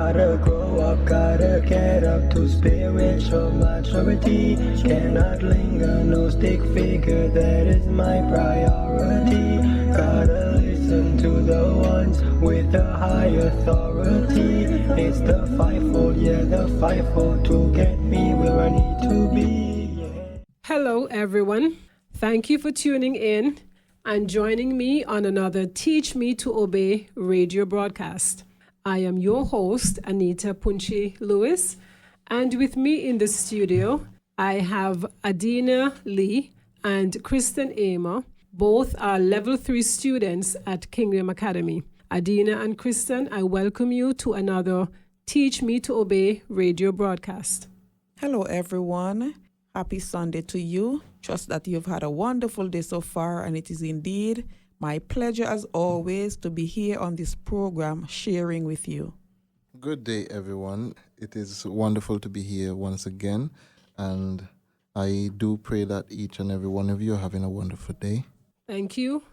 Gotta grow up, gotta get up to spiritual maturity. Cannot linger, no stick figure, that is my priority. Gotta listen to the ones with the high authority. It's the fivefold, yeah, the fivefold to get me where I need to be. Yeah. Hello, everyone. Thank you for tuning in and joining me on another Teach Me to Obey radio broadcast. I am your host, Anita Lewis, and with me in the studio, I have Adina Lee and Kriston Aymer. Both are level 3 students at Kingdom Academy. Adina and Kriston, I welcome you to another Teach Me to Obey radio broadcast. Hello, everyone. Happy Sunday to you. Trust that you've had a wonderful day so far, and it is indeed my pleasure, as always, to be here on this program sharing with you. Good day, everyone. It is wonderful to be here once again, and I do pray that each and every one of you are having a wonderful day. Thank you,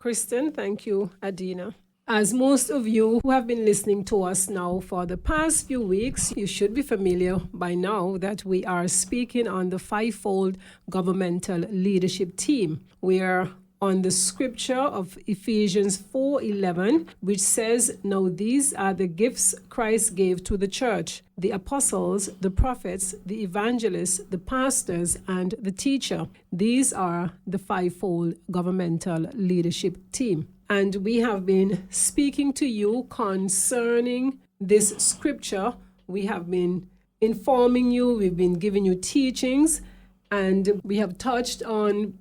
Kriston. Thank you, Adina. As most of you who have been listening to us now for the past few weeks, you should be familiar by now that we are speaking on the fivefold governmental leadership team. We are on the scripture of Ephesians 4:11, which says, "Now these are the gifts Christ gave to the church, the apostles, the prophets, the evangelists, the pastors, and the teacher." These are the fivefold governmental leadership team. And we have been speaking to you concerning this scripture. We have been informing you, we've been giving you teachings, and we have touched on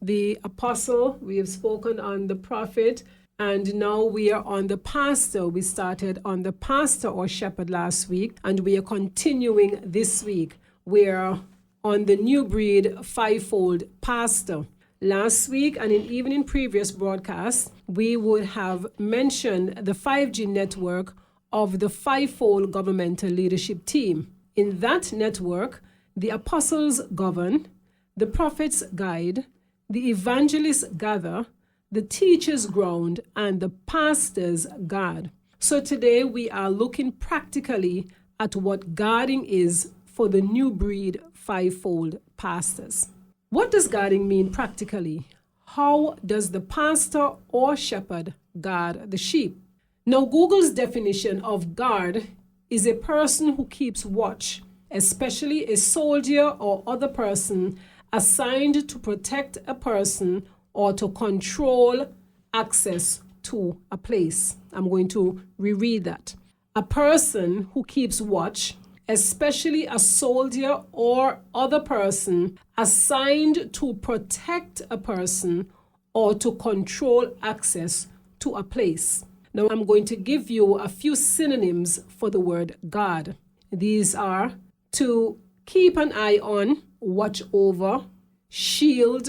the apostle, we have spoken on the prophet, and now we are on the pastor. We started on the pastor or shepherd last week, and we are continuing this week. We are on the new breed fivefold pastor. Last week, and even in previous broadcasts, we would have mentioned the 5G network of the fivefold governmental leadership team. In that network, the apostles govern, the prophets guide, the evangelists gather, the teachers ground, and the pastors guard. So today we are looking practically at what guarding is for the new breed fivefold pastors. What does guarding mean practically? How does the pastor or shepherd guard the sheep? Now, Google's definition of guard is a person who keeps watch, especially a soldier or other person assigned to protect a person or to control access to a place. I'm going to reread that. A person who keeps watch, especially a soldier or other person assigned to protect a person or to control access to a place. Now I'm going to give you a few synonyms for the word guard. These are to keep an eye on, watch over, shield,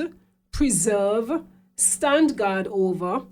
preserve, stand guard over,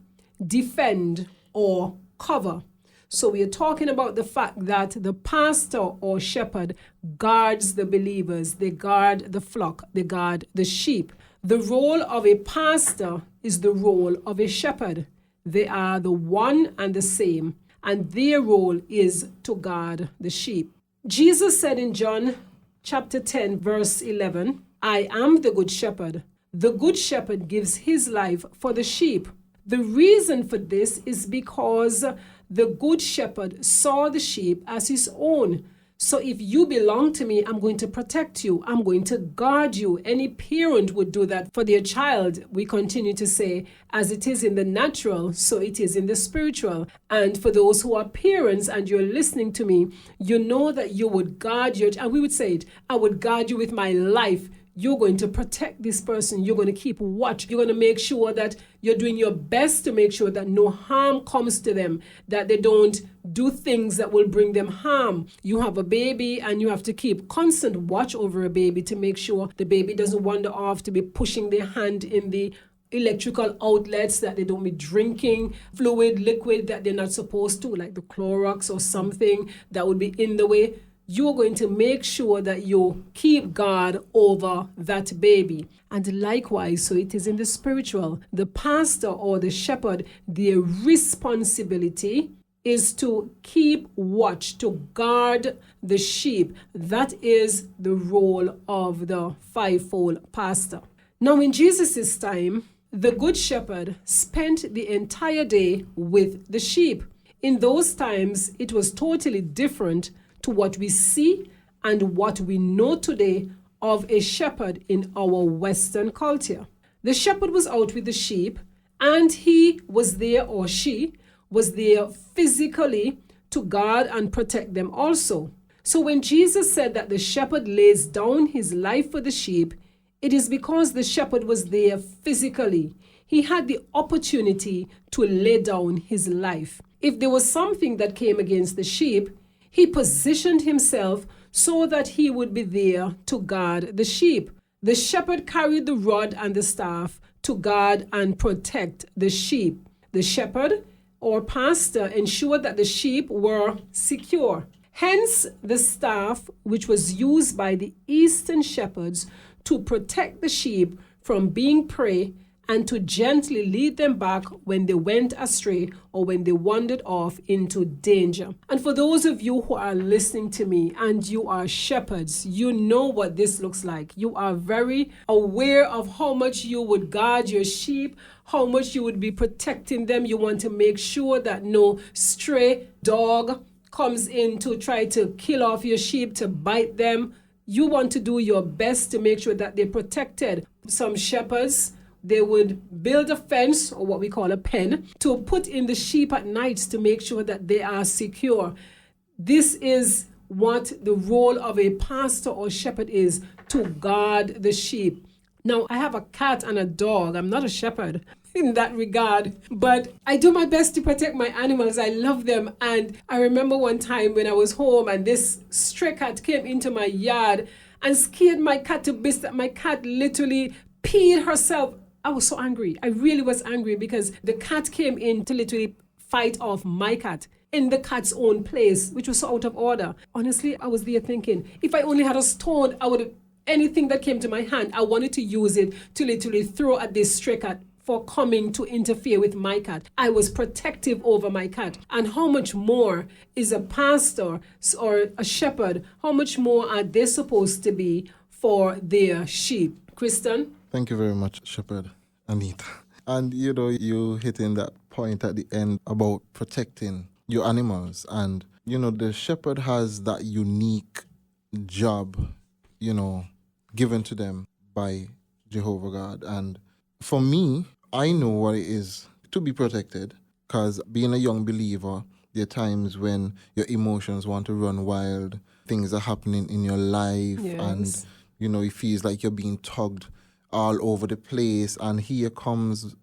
defend, or cover. So we are talking about the fact that the pastor or shepherd guards the believers. They guard the flock. They guard the sheep. The role of a pastor is the role of a shepherd. They are the one and the same, and their role is to guard the sheep. Jesus said in John chapter 10, verse 11, "I am the good shepherd. The good shepherd gives his life for the sheep." The reason for this is because the good shepherd saw the sheep as his own. So if you belong to me, I'm going to protect you. I'm going to guard you. Any parent would do that for their child. We continue to say, as it is in the natural, so it is in the spiritual. And for those who are parents and you're listening to me, you know that you would guard your, and we would say it, I would guard you with my life. You're going to protect this person. You're going to keep watch. You're going to make sure that you're doing your best to make sure that no harm comes to them, that they don't do things that will bring them harm. You have a baby and you have to keep constant watch over a baby to make sure the baby doesn't wander off to be pushing their hand in the electrical outlets, that they don't be drinking liquid that they're not supposed to, like the Clorox or something that would be in the way. You're going to make sure that you keep guard over that baby. And likewise, so it is in the spiritual. The pastor or the shepherd, their responsibility is to keep watch, to guard the sheep. That is the role of the fivefold pastor. Now, in Jesus' time, the good shepherd spent the entire day with the sheep. In those times, it was totally different to what we see and what we know today of a shepherd in our Western culture. The shepherd was out with the sheep, and he was there, or she was there physically to guard and protect them also. So when Jesus said that the shepherd lays down his life for the sheep, it is because the shepherd was there physically. He had the opportunity to lay down his life. If there was something that came against the sheep, he positioned himself so that he would be there to guard the sheep. The shepherd carried the rod and the staff to guard and protect the sheep. The shepherd or pastor ensured that the sheep were secure. Hence, the staff, which was used by the Eastern shepherds to protect the sheep from being prey and to gently lead them back when they went astray or when they wandered off into danger. And for those of you who are listening to me and you are shepherds, you know what this looks like. You are very aware of how much you would guard your sheep, how much you would be protecting them. You want to make sure that no stray dog comes in to try to kill off your sheep, to bite them. You want to do your best to make sure that they're protected. Some shepherds, they would build a fence, or what we call a pen, to put in the sheep at night to make sure that they are secure. This is what the role of a pastor or shepherd is, to guard the sheep. Now, I have a cat and a dog. I'm not a shepherd in that regard, but I do my best to protect my animals. I love them. And I remember one time when I was home and this stray cat came into my yard and scared my cat to bits that my cat literally peed herself. I was so angry. I really was angry because the cat came in to literally fight off my cat in the cat's own place, which was so out of order. Honestly, I was there thinking, if I only had a stone, I would have, anything that came to my hand, I wanted to use it to literally throw at this stray cat for coming to interfere with my cat. I was protective over my cat. And how much more is a pastor or a shepherd, how much more are they supposed to be for their sheep? Kriston? Thank you very much, Shepherd Anita. And you hitting that point at the end about protecting your animals. And, the shepherd has that unique job, given to them by Jehovah God. And for me, I know what it is to be protected, because being a young believer, there are times when your emotions want to run wild, things are happening in your life, Yes. and, it feels like you're being tugged all over the place. And here comes,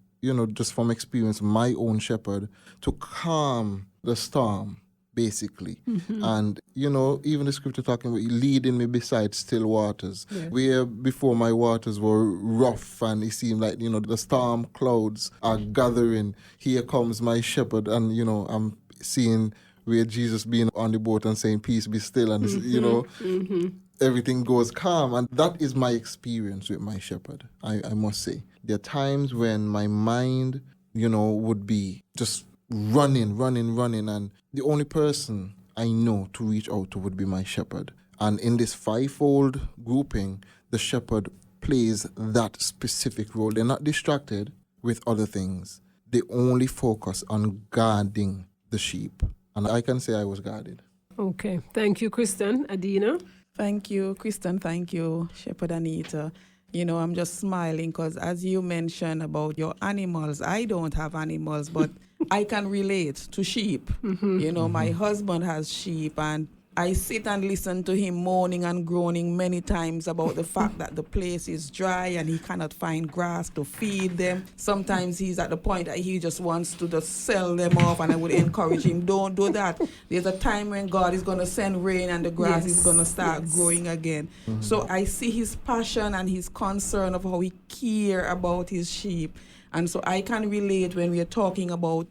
just from experience, my own shepherd to calm the storm, basically. Mm-hmm. And, even the scripture talking about leading me beside still waters, where before my waters were rough and it seemed like, the storm clouds are gathering. Here comes my shepherd, and, I'm seeing where Jesus being on the boat and saying, peace be still, and, everything goes calm. And that is my experience with my shepherd, I must say. There are times when my mind, would be just running, and the only person I know to reach out to would be my shepherd. And in this fivefold grouping, the shepherd plays that specific role. They're not distracted with other things. They only focus on guarding the sheep. And I can say I was guarded. Okay. Thank you, Kriston. Adina? Thank you, Kriston. Thank you, Shepherd Anita. I'm just smiling because as you mentioned about your animals, I don't have animals, but I can relate to sheep. My husband has sheep, and I sit and listen to him moaning and groaning many times about the fact that the place is dry and he cannot find grass to feed them. Sometimes he's at the point that he just wants to just sell them off, and I would encourage him, don't do that. There's a time when God is going to send rain and the grass is going to start growing again. So I see his passion and his concern of how he cares about his sheep. And so I can relate when we are talking about,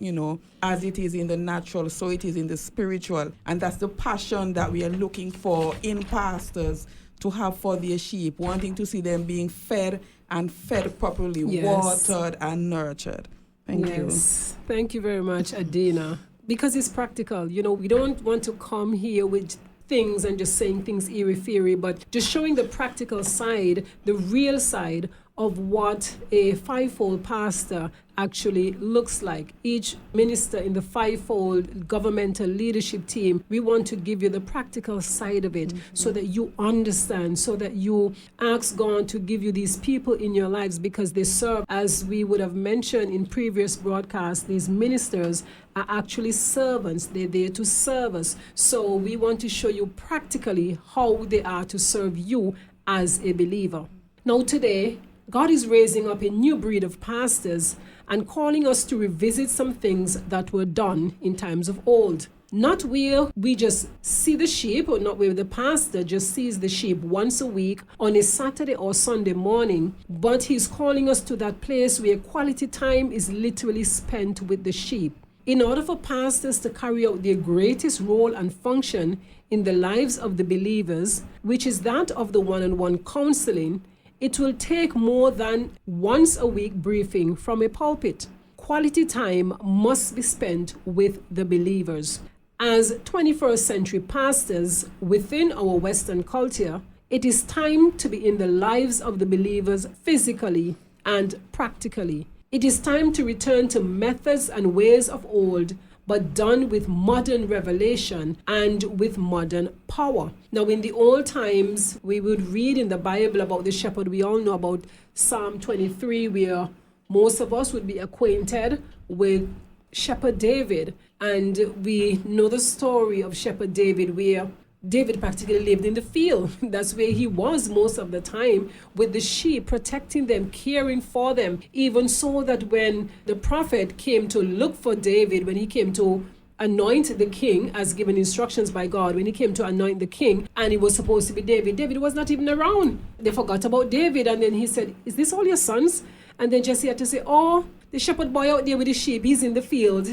as it is in the natural, so it is in the spiritual. And that's the passion that we are looking for in pastors to have for their sheep, wanting to see them being fed and fed properly, watered and nurtured. Thank you. Thank you very much, Adina. because it's practical. You know, we don't want to come here with things and just saying things airy-fairy, but just showing the practical side, the real side of what a fivefold pastor actually looks like. Each minister in the fivefold governmental leadership team, we want to give you the practical side of it so that you understand, so that you ask God to give you these people in your lives because they serve, as we would have mentioned in previous broadcasts, these ministers are actually servants. They're there to serve us. So we want to show you practically how they are to serve you as a believer. Now today, God is raising up a new breed of pastors and calling us to revisit some things that were done in times of old. Not where we just see the sheep, or not where the pastor just sees the sheep once a week on a Saturday or Sunday morning, but he's calling us to that place where quality time is literally spent with the sheep. In order for pastors to carry out their greatest role and function in the lives of the believers, which is that of the one-on-one counseling, it will take more than once a week briefing from a pulpit. Quality time must be spent with the believers. As 21st century pastors within our Western culture, it is time to be in the lives of the believers physically and practically. It is time to return to methods and ways of old, but done with modern revelation and with modern power. Now, in the old times, we would read in the Bible about the shepherd. We all know about Psalm 23, where most of us would be acquainted with Shepherd David. And we know the story of Shepherd David, where David practically lived in the field. That's where he was most of the time, with the sheep, protecting them, caring for them. Even so that when the prophet came to look for David, when he came to anoint the king, as given instructions by God, when he came to anoint the king, and it was supposed to be David, David was not even around. They forgot about David, and then he said, "Is this all your sons?" And then Jesse had to say, "Oh, the shepherd boy out there with the sheep, he's in the field,"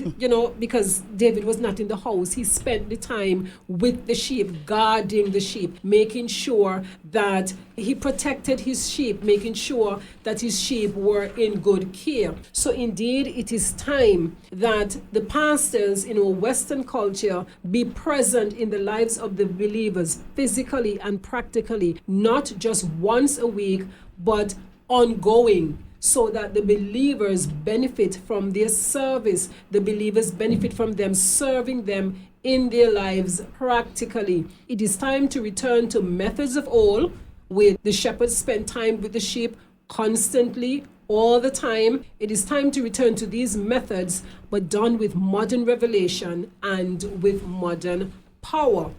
because David was not in the house. He spent the time with the sheep, guarding the sheep, making sure that he protected his sheep, making sure that his sheep were in good care. So indeed, it is time that the pastors in our Western culture be present in the lives of the believers, physically and practically, not just once a week, but ongoing, so that the believers benefit from their service. The believers benefit from them serving them in their lives practically. It is time to return to methods of old, where the shepherds spend time with the sheep constantly, all the time. It is time to return to these methods, but done with modern revelation and with modern power.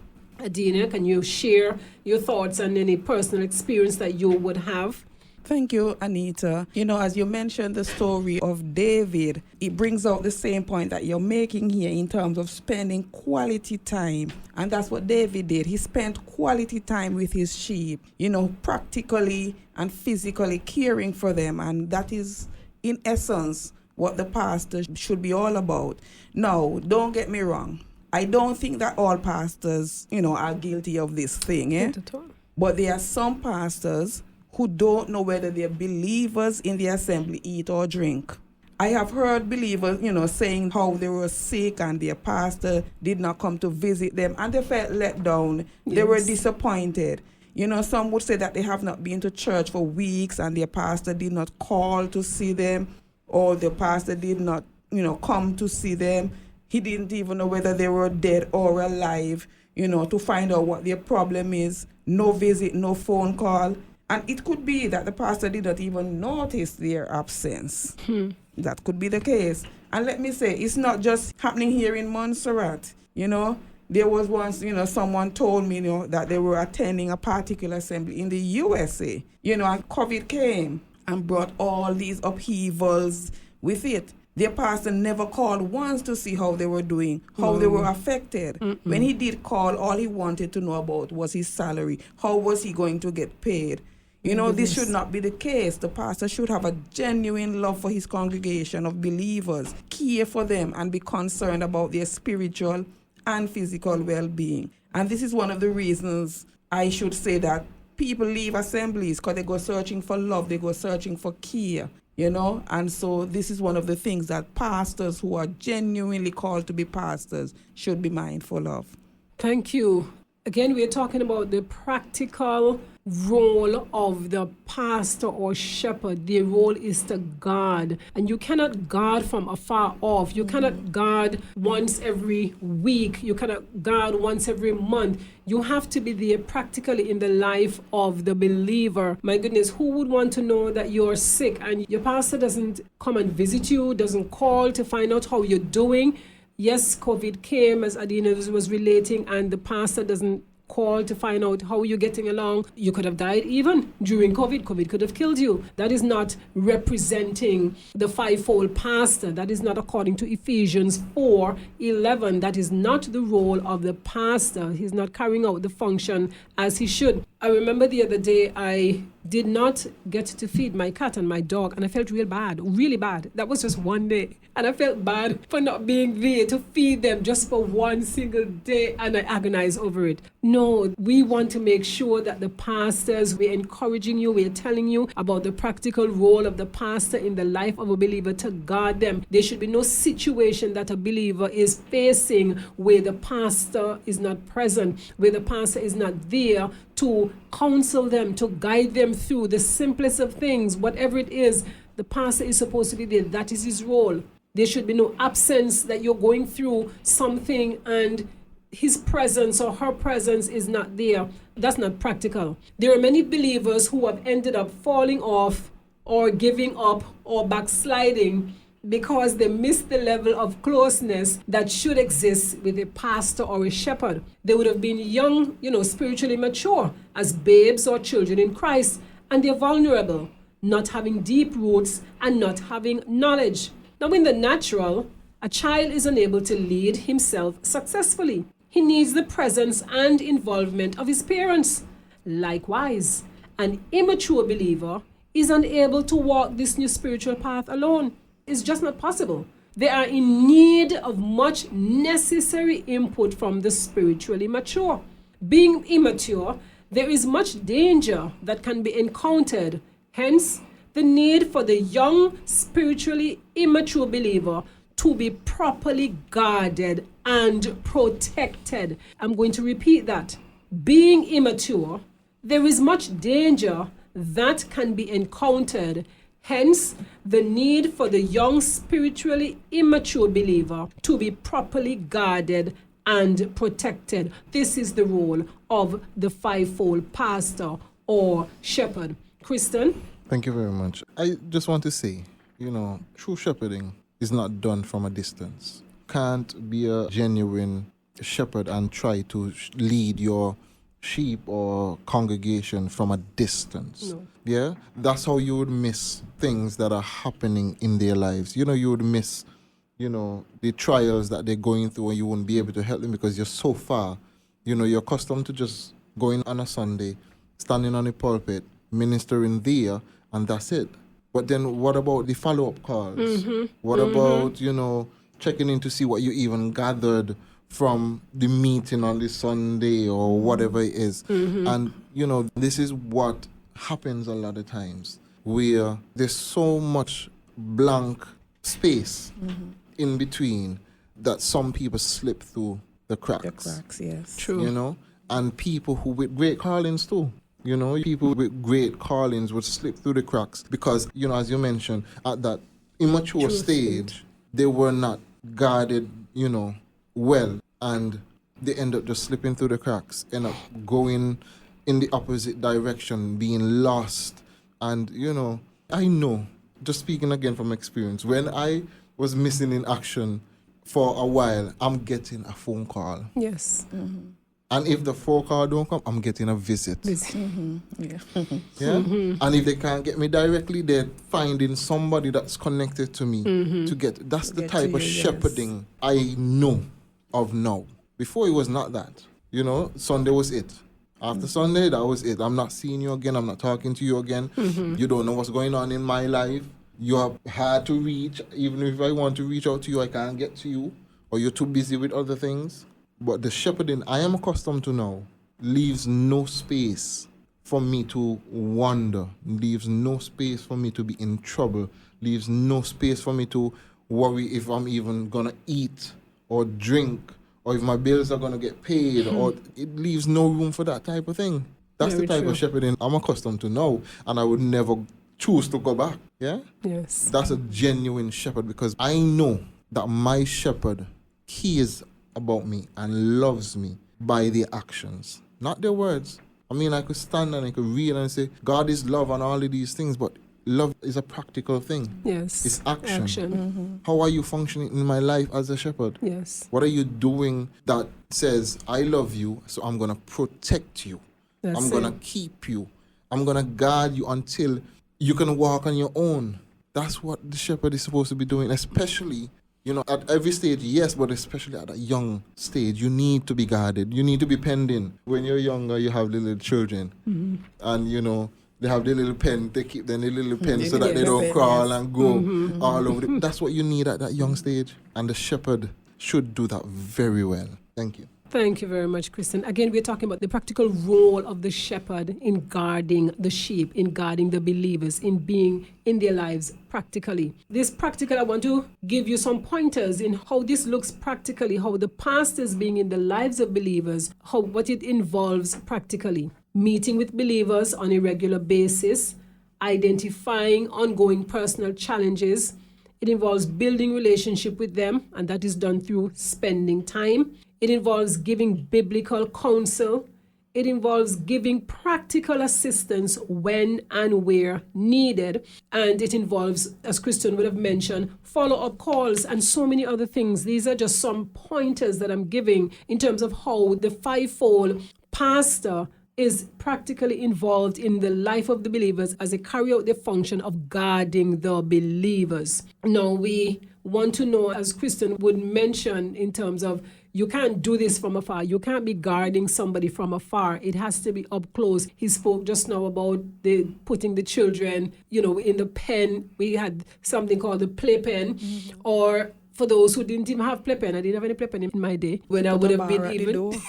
Adina, can you share your thoughts and any personal experience that you would have? Thank you, Anita. As you mentioned the story of David, it brings out the same point that you're making here in terms of spending quality time. And that's what David did. He spent quality time with his sheep, practically and physically caring for them. And that is, in essence, what the pastor should be all about. Now, don't get me wrong. I don't think that all pastors, are guilty of this thing. Not at all. But there are some pastors who don't know whether their believers in the assembly eat or drink. I have heard believers, saying how they were sick and their pastor did not come to visit them and they felt let down. Yes. They were disappointed. Some would say that they have not been to church for weeks and their pastor did not call to see them, or the pastor did not, come to see them. He didn't even know whether they were dead or alive, to find out what their problem is. No visit, no phone call. And it could be that the pastor did not even notice their absence. That could be the case. And let me say, it's not just happening here in Montserrat. There was once, someone told me, that they were attending a particular assembly in the USA. And COVID came and brought all these upheavals with it. Their pastor never called once to see how they were doing, how they were affected. When he did call, all he wanted to know about was his salary. How was he going to get paid? This should not be the case. The pastor should have a genuine love for his congregation of believers, care for them, and be concerned about their spiritual and physical well-being. And this is one of the reasons I should say that people leave assemblies, because they go searching for love, they go searching for care. you know. And so this is one of the things that pastors who are genuinely called to be pastors should be mindful of. Thank you. Again, we're talking about the practical role of the pastor or shepherd. Their role is to guard. And you cannot guard from afar off. You cannot guard once every week. You cannot guard once every month. You have to be there practically in the life of the believer. My goodness, who would want to know that you're sick and your pastor doesn't come and visit you, doesn't call to find out how you're doing? Yes, COVID came, as Adina was relating, and the pastor doesn't call to find out how you're getting along. You could have died even during COVID. COVID could have killed you. That is not representing the fivefold pastor. That is not according to Ephesians 4:11. That is not the role of the pastor. He's not carrying out the function as he should. I remember the other day I did not get to feed my cat and my dog, and I felt really bad. That was just one day. And I felt bad for not being there to feed them just for one single day, and I agonized over it. No, we want to make sure that the pastors, we're encouraging you, we're telling you about the practical role of the pastor in the life of a believer to guard them. There should be no situation that a believer is facing where the pastor is not present, where the pastor is not there to counsel them, to guide them through the simplest of things, whatever it is. The pastor is supposed to be there. That is his role. There should be no absence that you're going through something and his presence or her presence is not there. That's not practical. There are many believers who have ended up falling off or giving up or backsliding because they missed the level of closeness that should exist with a pastor or a shepherd. They would have been young, spiritually mature as babes or children in Christ, and they're vulnerable, not having deep roots and not having knowledge. Now, in the natural, a child is unable to lead himself successfully. He needs the presence and involvement of his parents. Likewise, an immature believer is unable to walk this new spiritual path alone. It's just not possible. They are in need of much necessary input from the spiritually mature. Being immature, there is much danger that can be encountered. Hence, the need for the young, spiritually immature believer to be properly guarded and protected. I'm going to repeat that. Being immature, there is much danger that can be encountered. Hence, the need for the young, spiritually immature believer to be properly guarded and protected. This is the role of the fivefold pastor or shepherd. Kriston? Thank you very much. I just want to say, true shepherding is not done from a distance. Can't be a genuine shepherd and try to lead your sheep or congregation from a distance. No. Yeah? That's how you would miss things that are happening in their lives. You would miss, the trials that they're going through, and you wouldn't be able to help them because you're so far. You're accustomed to just going on a Sunday, standing on the pulpit, ministering there, and that's it. But then what about the follow-up calls? What about, checking in to see what you even gathered from the meeting on the Sunday or whatever it is? And, this is what happens a lot of times, where there's so much blank space in between that some people slip through the cracks. The cracks, yes. True. And people who with great callings too. People with great callings would slip through the cracks because, as you mentioned, at that immature stage, they were not guarded, well, and they end up just slipping through the cracks, end up going in the opposite direction, being lost. And, I know, just speaking again from experience, when I was missing in action for a while, I'm getting a phone call. Yes. And if the phone call don't come, I'm getting a visit. Yeah. Yeah? And if they can't get me directly, they're finding somebody that's connected to me to get. That's the Get type to of you, yes. shepherding I know of now. Before it was not that. Sunday was it. After Sunday, that was it. I'm not seeing you again. I'm not talking to you again. You don't know what's going on in my life. You are hard to reach. Even if I want to reach out to you, I can't get to you. Or you're too busy with other things. But the shepherding I am accustomed to now leaves no space for me to wander, leaves no space for me to be in trouble, leaves no space for me to worry if I'm even gonna eat or drink or if my bills are gonna get paid, or it leaves no room for that type of thing. That's Very the type true. of shepherding I'm accustomed to now, and I would never choose to go back. Yeah? Yes. That's a genuine shepherd, because I know that my shepherd cares about me and loves me by their actions, not their words. I mean, I could stand and I could read and say, God is love and all of these things, but love is a practical thing. Yes. It's action. Action. How are you functioning in my life as a shepherd? Yes. What are you doing that says, I love you, so I'm going to protect you. That's I'm going to it. keep you. I'm going to guard you until you can walk on your own. That's what the shepherd is supposed to be doing, especially, at every stage, yes, but especially at a young stage. You need to be guarded. You need to be penned in. When you're younger, you have little children, and, they have their little pen. They keep their little pen so that they don't pen, crawl yes. and go all over. That's what you need at that young stage. And the shepherd should do that very well. Thank you. Thank you very much, Kriston. Again, we're talking about the practical role of the shepherd in guarding the sheep, in guarding the believers, in being in their lives practically. This practical, I want to give you some pointers in how this looks practically, how the pastors being in the lives of believers, what it involves practically. Meeting with believers on a regular basis, identifying ongoing personal challenges. It involves building relationship with them, and that is done through spending time. It involves giving biblical counsel. It involves giving practical assistance when and where needed. And it involves, as Kriston would have mentioned, follow-up calls and so many other things. These are just some pointers that I'm giving in terms of how the fivefold pastor is practically involved in the life of the believers as they carry out the function of guarding the believers. Now, we want to know, as Kriston would mention, in terms of you can't do this from afar. You can't be guarding somebody from afar. It has to be up close. He spoke just now about putting the children, in the pen. We had something called the playpen, or for those who didn't even have playpen, I didn't have any playpen in my day, when I would have been even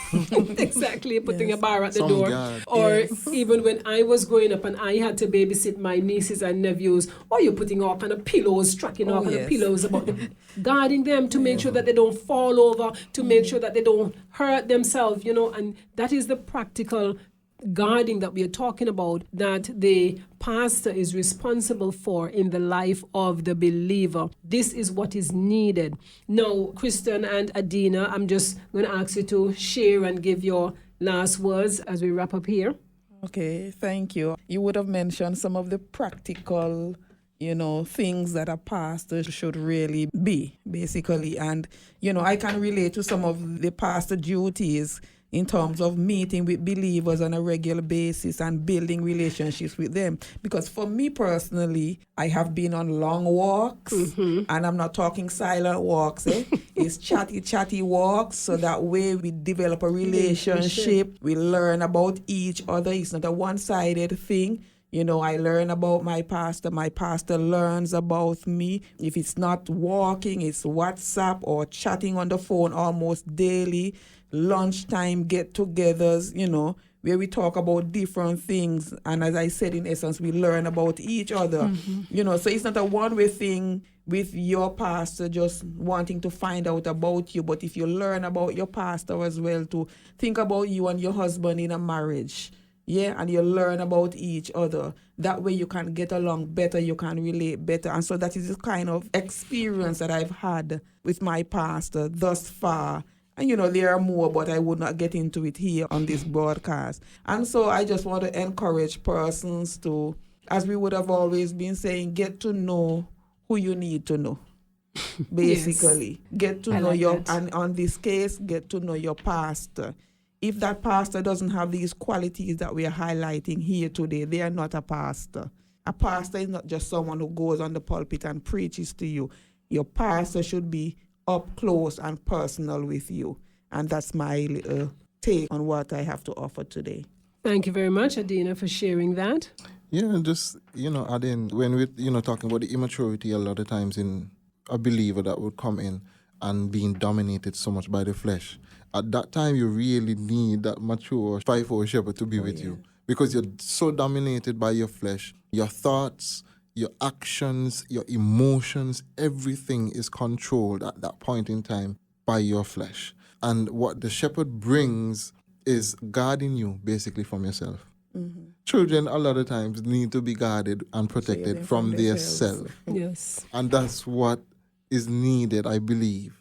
exactly putting a bar at the Some door, guard. or even when I was growing up and I had to babysit my nieces and nephews, or you're putting all kind of pillows, tracking all kind of pillows about them, guarding them to make sure that they don't fall over, to make sure that they don't hurt themselves, and that is the practical guarding that we are talking about, that the pastor is responsible for in the life of the believer. This is what is needed. Now, Kriston and Adina, I'm just going to ask you to share and give your last words as we wrap up here. Okay, thank you. You would have mentioned some of the practical, things that a pastor should really be, basically. And, I can relate to some of the pastor duties in terms of meeting with believers on a regular basis and building relationships with them. Because for me personally, I have been on long walks, and I'm not talking silent walks. It's chatty walks, so that way we develop a relationship. We learn about each other. It's not a one-sided thing. I learn about my pastor learns about me. If it's not walking, it's WhatsApp or chatting on the phone almost daily. Lunchtime get-togethers, where we talk about different things. And as I said, in essence, we learn about each other. So it's not a one-way thing with your pastor just wanting to find out about you. But if you learn about your pastor as well, to think about you and your husband in a marriage, and you learn about each other. That way you can get along better, you can relate better. And so that is the kind of experience that I've had with my pastor thus far. And, there are more, but I would not get into it here on this broadcast. And so I just want to encourage persons to, as we would have always been saying, get to know who you need to know. Basically, get to know and on this case, get to know your pastor. If that pastor doesn't have these qualities that we are highlighting here today, they are not a pastor. A pastor is not just someone who goes on the pulpit and preaches to you. Your pastor should be up close and personal with you. And that's my little take on what I have to offer today. Thank you very much, Adina, for sharing that. Yeah, just, adding, when we're, talking about the immaturity a lot of times in a believer that would come in and being dominated so much by the flesh. At that time, you really need that mature fivefold shepherd to be with you, because you're so dominated by your flesh. Your thoughts, your actions, your emotions, everything is controlled at that point in time by your flesh. And what the shepherd brings is guarding you basically from yourself. Children a lot of times need to be guarded and protected from their self. Yes. And that's what is needed, I believe,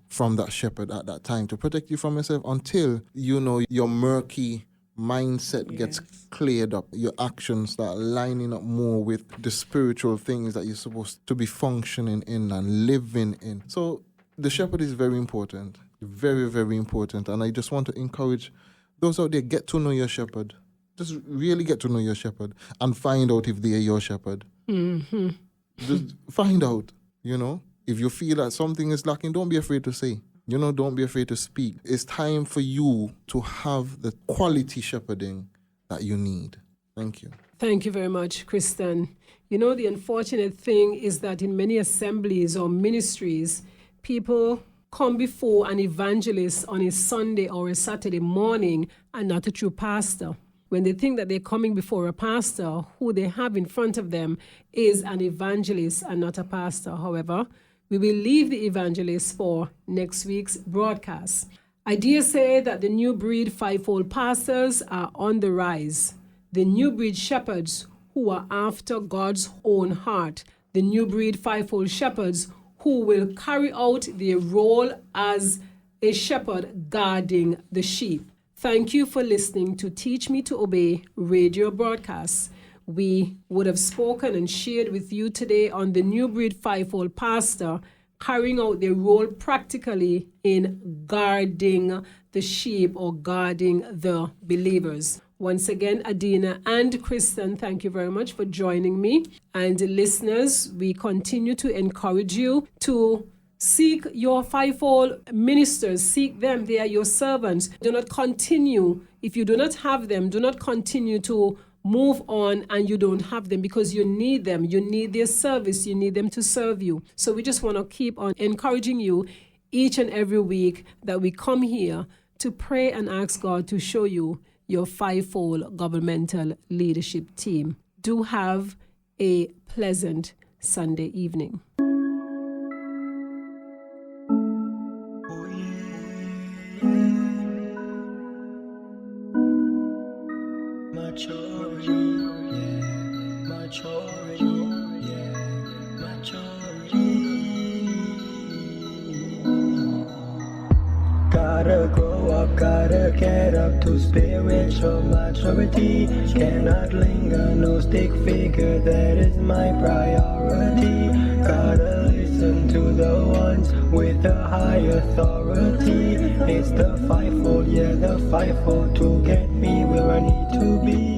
from that shepherd at that time, to protect you from yourself until, your murky mindset gets cleared up. Your actions start lining up more with the spiritual things that you're supposed to be functioning in and living in. So the shepherd is very important, very, very important. And I just want to encourage those out there, get to know your shepherd. Just really get to know your shepherd and find out if they are your shepherd. Just find out, If you feel that something is lacking, don't be afraid to say. Don't be afraid to speak. It's time for you to have the quality shepherding that you need. Thank you. Thank you very much, Kriston. The unfortunate thing is that in many assemblies or ministries, people come before an evangelist on a Sunday or a Saturday morning and not a true pastor. When they think that they're coming before a pastor, who they have in front of them is an evangelist and not a pastor. However, we will leave the evangelist for next week's broadcast. I dare say that the new breed fivefold pastors are on the rise. The new breed shepherds who are after God's own heart. The new breed fivefold shepherds who will carry out their role as a shepherd guarding the sheep. Thank you for listening to Teach Me to Obey radio broadcasts. We would have spoken and shared with you today on the new breed fivefold pastor carrying out their role practically in guarding the sheep or guarding the believers. Once again, Adina and Kriston, thank you very much for joining me. And listeners, we continue to encourage you to seek your fivefold ministers. Seek them. They are your servants. Do not continue. If you do not have them, do not continue to move on and you don't have them, because you need them. You need their service. You need them to serve you. So we just want to keep on encouraging you each and every week that we come here to pray and ask God to show you your fivefold governmental leadership team. Do have a pleasant Sunday evening. Gotta grow up, gotta get up to spiritual maturity. Cannot linger, no stick figure, that is my priority. Gotta listen to the ones with the high authority. It's the fivefold, the fivefold to get me where I need to be.